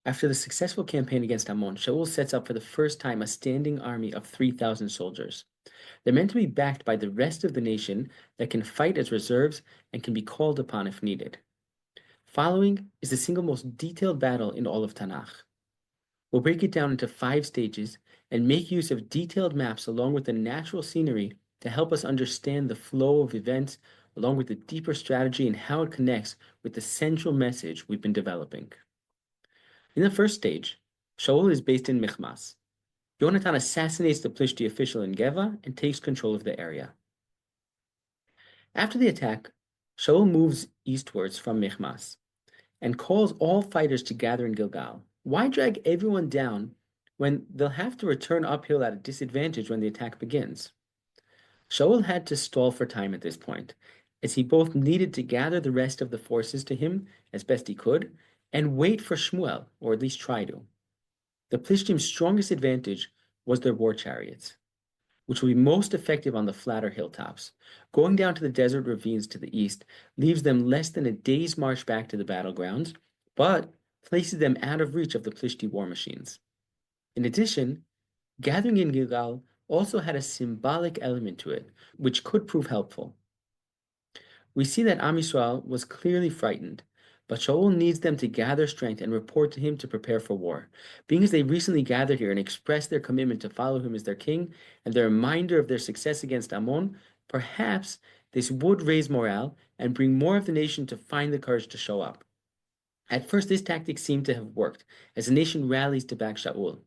After the successful campaign against Ammon, Shaul sets up for the first time a standing army of 3,000 soldiers. They're meant to be backed by the rest of the nation that can fight as reserves and can be called upon if needed. Following is the single most detailed battle in all of Tanakh. We'll break it down into 5 stages and make use of detailed maps along with the natural scenery to help us understand the flow of events along with the deeper strategy and how it connects with the central message we've been developing. In the first stage, Shaul is based in Michmas. Yonatan assassinates the Plishti official in Geva and takes control of the area. After the attack, Shaul moves eastwards from Michmas and calls all fighters to gather in Gilgal. Why drag everyone down when they'll have to return uphill at a disadvantage when the attack begins? Shaul had to stall for time at this point, as he both needed to gather the rest of the forces to him as best he could and wait for Shmuel, or at least try to. The Plishtim's strongest advantage was their war chariots, which will be most effective on the flatter hilltops. Going down to the desert ravines to the east leaves them less than a day's march back to the battlegrounds, but places them out of reach of the Plishti war machines. In addition, gathering in Gilgal also had a symbolic element to it, which could prove helpful. We see that Am Yisrael was clearly frightened, but Shaul needs them to gather strength and report to him to prepare for war. Being as they recently gathered here and expressed their commitment to follow him as their king, and their reminder of their success against Ammon, perhaps this would raise morale and bring more of the nation to find the courage to show up. At first, this tactic seemed to have worked, as the nation rallies to back Shaul,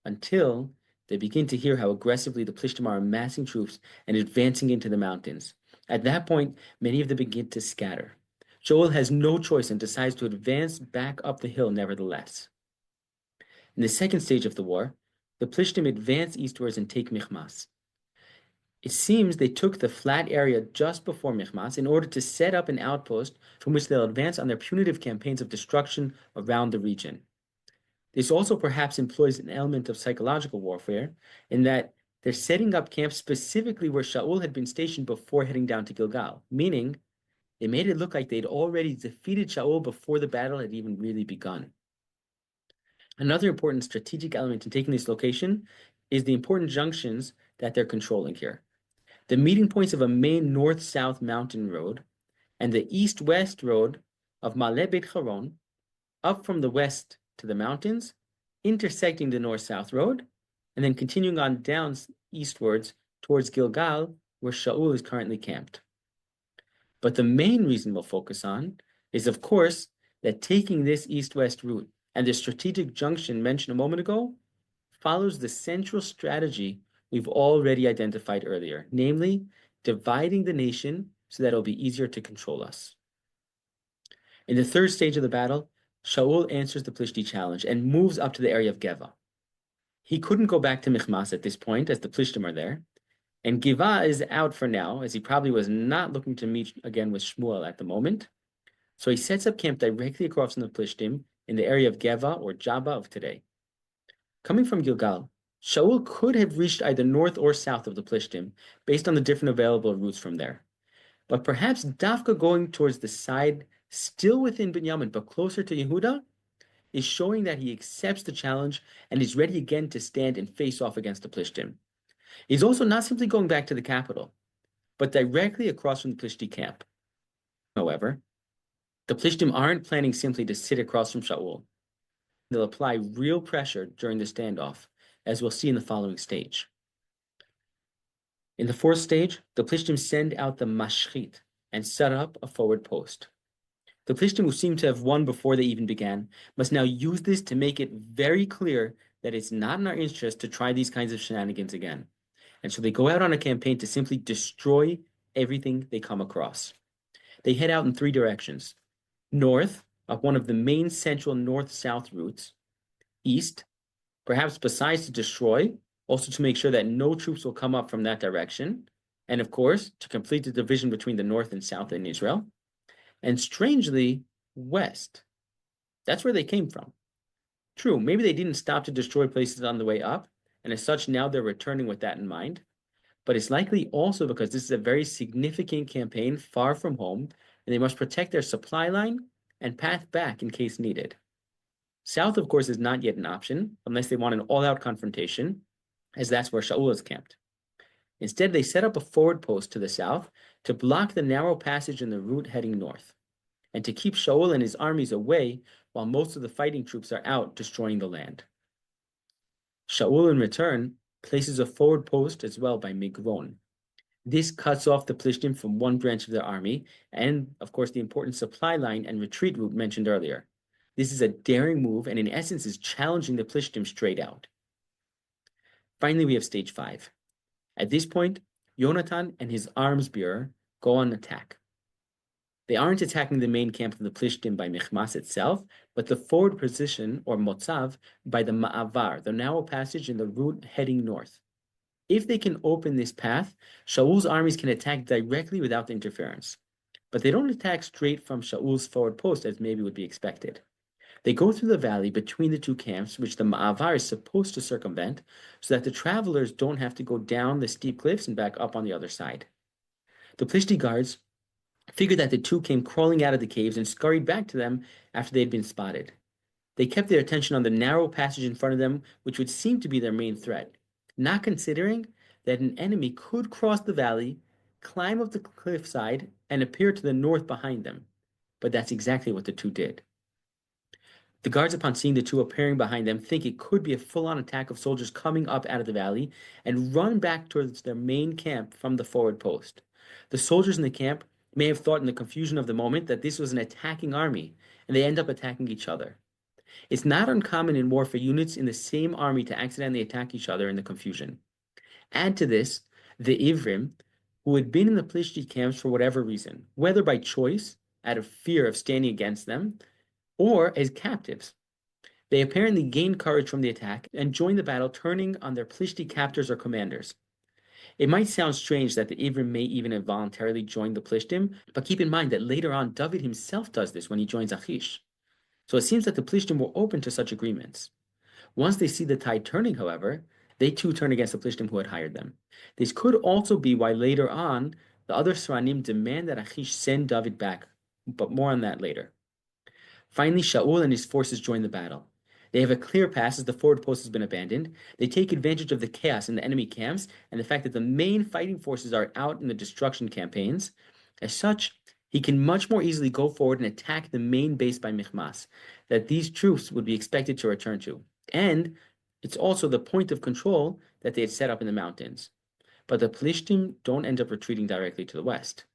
until they begin to hear how aggressively the Plishtim are amassing troops and advancing into the mountains. At that point, many of them begin to scatter. Joel has no choice and decides to advance back up the hill nevertheless. In the second stage of the war, the Plishtim advance eastwards and take Michmas. It seems they took the flat area just before Michmas in order to set up an outpost from which they'll advance on their punitive campaigns of destruction around the region. This also perhaps employs an element of psychological warfare in that they're setting up camp specifically where Shaul had been stationed before heading down to Gilgal, meaning they made it look like they'd already defeated Shaul before the battle had even really begun. Another important strategic element in taking this location is the important junctions that they're controlling here. The meeting points of a main north-south mountain road and the east-west road of Maleh Beit Haron up from the west to the mountains, intersecting the north-south road, and then continuing on down eastwards towards Gilgal, where Shaul is currently camped. But the main reason we'll focus on is, of course, that taking this east-west route and the strategic junction mentioned a moment ago follows the central strategy we've already identified earlier, namely dividing the nation so that it'll be easier to control us. In the third stage of the battle, Shaul answers the Plishti challenge and moves up to the area of Geva. He couldn't go back to Michmas at this point, as the Plishtim are there, and Geva is out for now, as he probably was not looking to meet again with Shmuel at the moment. So he sets up camp directly across from the Plishtim in the area of Geva or Jabba of today. Coming from Gilgal, Shaul could have reached either north or south of the Plishtim, based on the different available routes from there. But perhaps Dafka going towards the side still within Binyamin, but closer to Yehuda, is showing that he accepts the challenge and is ready again to stand and face off against the Plishtim. He's also not simply going back to the capital, but directly across from the Plishti camp. However, the Plishtim aren't planning simply to sit across from Shaul. They'll apply real pressure during the standoff, as we'll see in the following stage. In the fourth stage, the Plishtim send out the Mashchit and set up a forward post. The Plishtim, who seem to have won before they even began, must now use this to make it very clear that it's not in our interest to try these kinds of shenanigans again. And so they go out on a campaign to simply destroy everything they come across. They head out in 3 directions. North, up one of the main central north-south routes. East, perhaps besides to destroy, also to make sure that no troops will come up from that direction. And of course, to complete the division between the north and south in Israel. And strangely, west. That's where they came from. True, maybe they didn't stop to destroy places on the way up, and as such, now they're returning with that in mind. But it's likely also because this is a very significant campaign far from home, and they must protect their supply line and path back in case needed. South, of course, is not yet an option, unless they want an all-out confrontation, as that's where Shaul is camped. Instead, they set up a forward post to the south to block the narrow passage in the route heading north, and to keep Shaul and his armies away while most of the fighting troops are out destroying the land. Shaul, in return, places a forward post as well by Migron. This cuts off the Plishtim from one branch of their army, and, of course, the important supply line and retreat route mentioned earlier. This is a daring move, and in essence is challenging the Plishtim straight out. Finally, we have stage 5. At this point, Yonatan and his arms bearer go on attack. They aren't attacking the main camp of the Plishtim by Michmas itself, but the forward position, or Motzav, by the Ma'avar, the narrow passage in the route heading north. If they can open this path, Shaul's armies can attack directly without interference. But they don't attack straight from Shaul's forward post as maybe would be expected. They go through the valley between the two camps, which the Ma'avar is supposed to circumvent, so that the travelers don't have to go down the steep cliffs and back up on the other side. The Plishti guards figured that the two came crawling out of the caves and scurried back to them after they had been spotted. They kept their attention on the narrow passage in front of them, which would seem to be their main threat, not considering that an enemy could cross the valley, climb up the cliffside, and appear to the north behind them. But that's exactly what the two did. The guards, upon seeing the two appearing behind them, think it could be a full-on attack of soldiers coming up out of the valley and run back towards their main camp from the forward post. The soldiers in the camp may have thought in the confusion of the moment that this was an attacking army, and they end up attacking each other. It's not uncommon in war for units in the same army to accidentally attack each other in the confusion. Add to this the Ivrim, who had been in the Plishti camps for whatever reason, whether by choice, out of fear of standing against them, or as captives. They apparently gained courage from the attack and joined the battle, turning on their Plishti captors or commanders. It might sound strange that the Ivrim may even involuntarily join the Plishtim, but keep in mind that later on David himself does this when he joins Achish. So it seems that the Plishtim were open to such agreements. Once they see the tide turning, however, they too turn against the Plishtim who had hired them. This could also be why later on the other Sranim demand that Achish send David back, but more on that later. Finally, Shaul and his forces join the battle. They have a clear pass as the forward post has been abandoned. They take advantage of the chaos in the enemy camps and the fact that the main fighting forces are out in the destruction campaigns. As such, he can much more easily go forward and attack the main base by Michmas that these troops would be expected to return to. And it's also the point of control that they had set up in the mountains. But the Plishtim don't end up retreating directly to the west.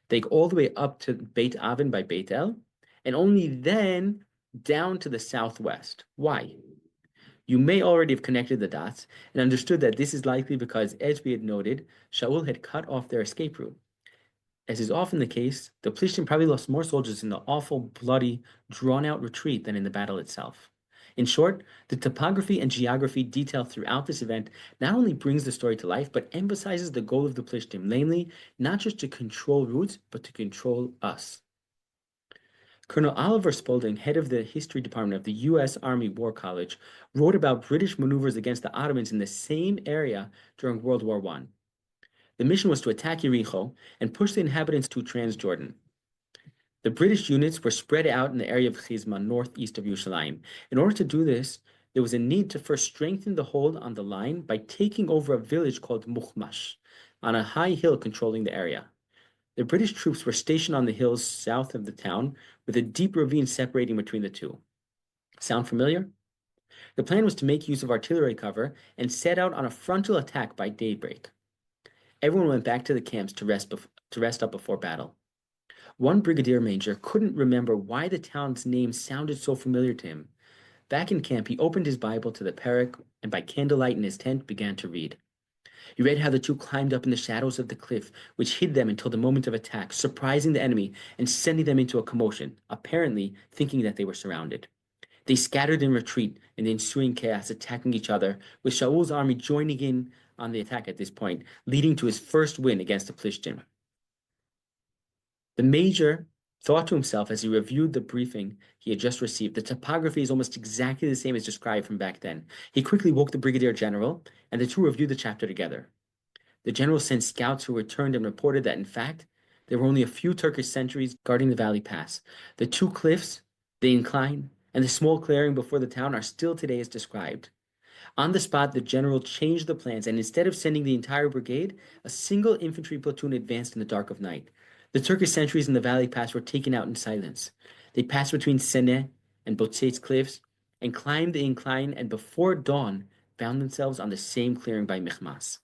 They go all the way up to Beit Aven by Beit El, and only then down to the southwest. Why? You may already have connected the dots and understood that this is likely because, as we had noted, Shaul had cut off their escape route. As is often the case, the Plishtim probably lost more soldiers in the awful, bloody, drawn-out retreat than in the battle itself. In short, the topography and geography detailed throughout this event not only brings the story to life, but emphasizes the goal of the Plishtim, namely, not just to control routes, but to control us. Colonel Oliver Spaulding, head of the history department of the U.S. Army War College, wrote about British maneuvers against the Ottomans in the same area during World War I. The mission was to attack Jericho and push the inhabitants to Transjordan. The British units were spread out in the area of Chizma, northeast of Yerushalayim. In order to do this, there was a need to first strengthen the hold on the line by taking over a village called Mukhmash, on a high hill controlling the area. The British troops were stationed on the hills south of the town, with a deep ravine separating between the two. Sound familiar? The plan was to make use of artillery cover and set out on a frontal attack by daybreak. Everyone went back to the camps to rest up before battle. One brigadier major couldn't remember why the town's name sounded so familiar to him. Back in camp, he opened his Bible to the Perek and by candlelight in his tent began to read. He read how the two climbed up in the shadows of the cliff, which hid them until the moment of attack, surprising the enemy and sending them into a commotion, apparently thinking that they were surrounded. They scattered in retreat in the ensuing chaos, attacking each other, with Shaul's army joining in on the attack at this point, leading to his first win against the Plishtim. The major thought to himself as he reviewed the briefing he had just received, the topography is almost exactly the same as described from back then. He quickly woke the brigadier general, and the two reviewed the chapter together. The general sent scouts who returned and reported that, in fact, there were only a few Turkish sentries guarding the valley pass. The two cliffs, the incline, and the small clearing before the town are still today as described. On the spot, the general changed the plans, and instead of sending the entire brigade, a single infantry platoon advanced in the dark of night. The Turkish sentries in the valley pass were taken out in silence. They passed between Sene and Botset's cliffs and climbed the incline, and before dawn, found themselves on the same clearing by Mikhmas.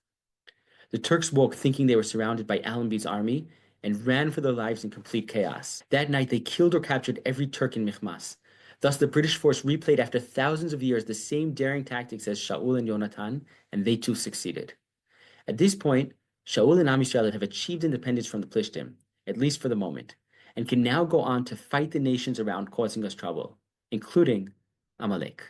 The Turks woke thinking they were surrounded by Allenby's army and ran for their lives in complete chaos. That night, they killed or captured every Turk in Mikhmas. Thus, the British force replayed after thousands of years the same daring tactics as Shaul and Yonatan, and they too succeeded. At this point, Shaul and Am Yisrael have achieved independence from the Plishtim, at least for the moment, and can now go on to fight the nations around causing us trouble, including Amalek.